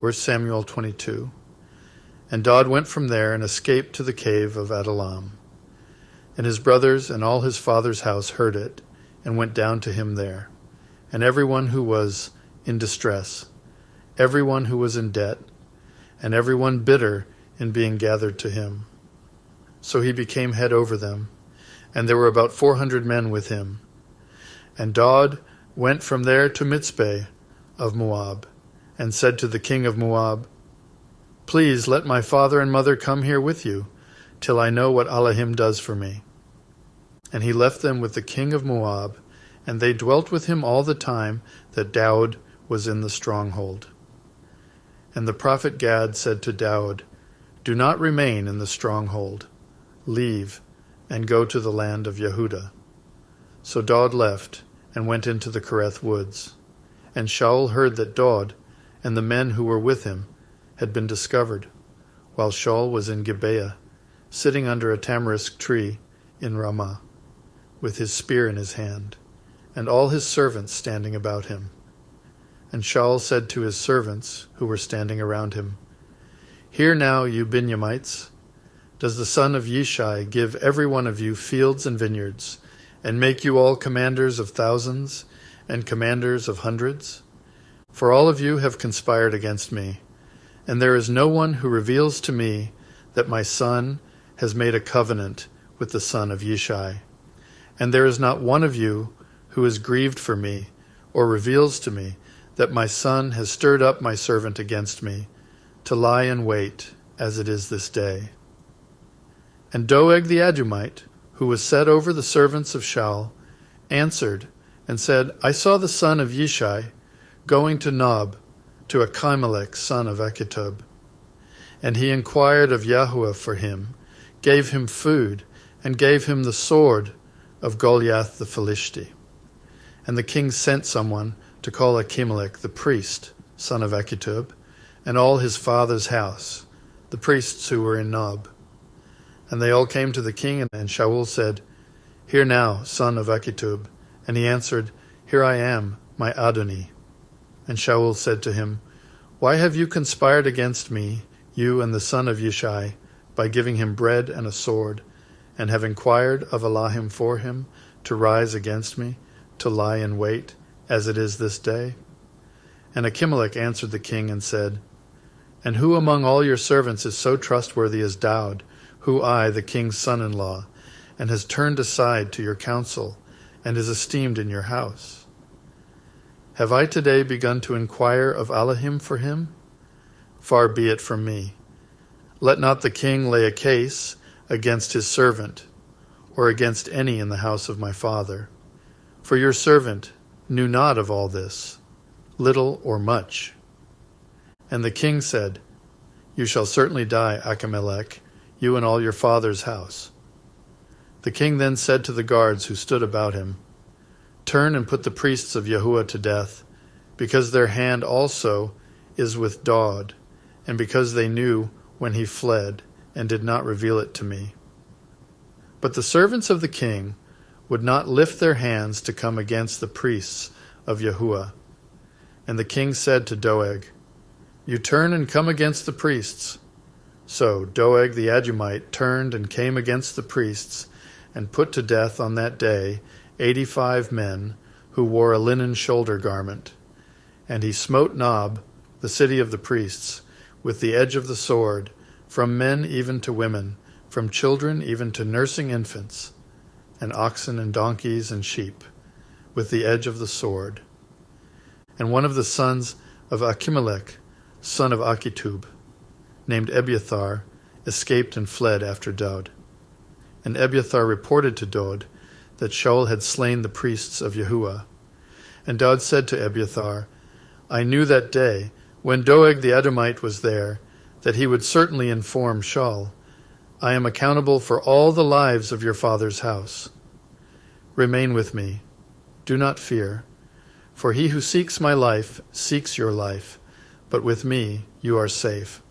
1 Samuel 22. And Doeg went from there and escaped to the cave of Adullam. And his brothers and all his father's house heard it, and went down to him there. And everyone who was in distress, everyone who was in debt, and everyone bitter in being gathered to him. So he became head over them, and there were about 400 men with him. And Doeg went from there to Mitzpeh of Moab, and said to the king of Moab, Please let my father and mother come here with you, till I know what Elohim does for me. And he left them with the king of Moab, and they dwelt with him all the time that Doeg was in the stronghold. And the prophet Gad said to Doeg, Do not remain in the stronghold. Leave, and go to the land of Yehudah. So Doeg left, and went into the Kereth woods. And Shaul heard that Doeg and the men who were with him had been discovered, while Shaul was in Gibeah, sitting under a tamarisk tree in Ramah, with his spear in his hand, and all his servants standing about him. And Shaul said to his servants who were standing around him, Hear now, you Benjamites, does the son of Yishai give every one of you fields and vineyards, and make you all commanders of thousands and commanders of hundreds? For all of you have conspired against me, and there is no one who reveals to me that my son has made a covenant with the son of Yishai. And there is not one of you who is grieved for me, or reveals to me that my son has stirred up my servant against me, to lie in wait, as it is this day. And Doeg the Edomite, who was set over the servants of Shaul, answered and said, I saw the son of Yishai going to Nob, to Achimelech son of Achitub. And he inquired of Yahuah for him, gave him food, and gave him the sword of Goliath the Philistine. And the king sent someone to call Achimelech the priest, son of Achitub, and all his father's house, the priests who were in Nob. And they all came to the king, and Shaul said, Hear now, son of Achitub. And he answered, Here I am, my Adoni. And Shaul said to him, Why have you conspired against me, you and the son of Yishai, by giving him bread and a sword, and have inquired of Elohim for him, to rise against me, to lie in wait, as it is this day? And Achimelech answered the king and said, And who among all your servants is so trustworthy as Doeg, who I, the king's son-in-law, and has turned aside to your counsel, and is esteemed in your house? Have I today begun to inquire of Elohim for him? Far be it from me. Let not the king lay a case against his servant, or against any in the house of my father. For your servant knew not of all this, little or much. And the king said, You shall certainly die, Achimelech, you and all your father's house. The king then said to the guards who stood about him, Turn and put the priests of Yahuah to death, because their hand also is with Doeg, and because they knew when he fled, and did not reveal it to me. But the servants of the king would not lift their hands to come against the priests of Yahuah. And the king said to Doeg, You turn and come against the priests. So Doeg the Edomite turned and came against the priests, and put to death on that day 85 men who wore a linen shoulder garment. And he smote Nob, the city of the priests, with the edge of the sword, from men even to women, from children even to nursing infants, and oxen and donkeys and sheep, with the edge of the sword. And one of the sons of Achimelech, son of Achitub, named Ebiathar, escaped and fled after Doeg. And Ebiathar reported to Doeg that Shaul had slain the priests of Yahuah. And Doeg said to Ebiathar, I knew that day, when Doeg the Edomite was there, that he would certainly inform Shaul. I am accountable for all the lives of your father's house. Remain with me. Do not fear. For he who seeks my life seeks your life, but with me you are safe.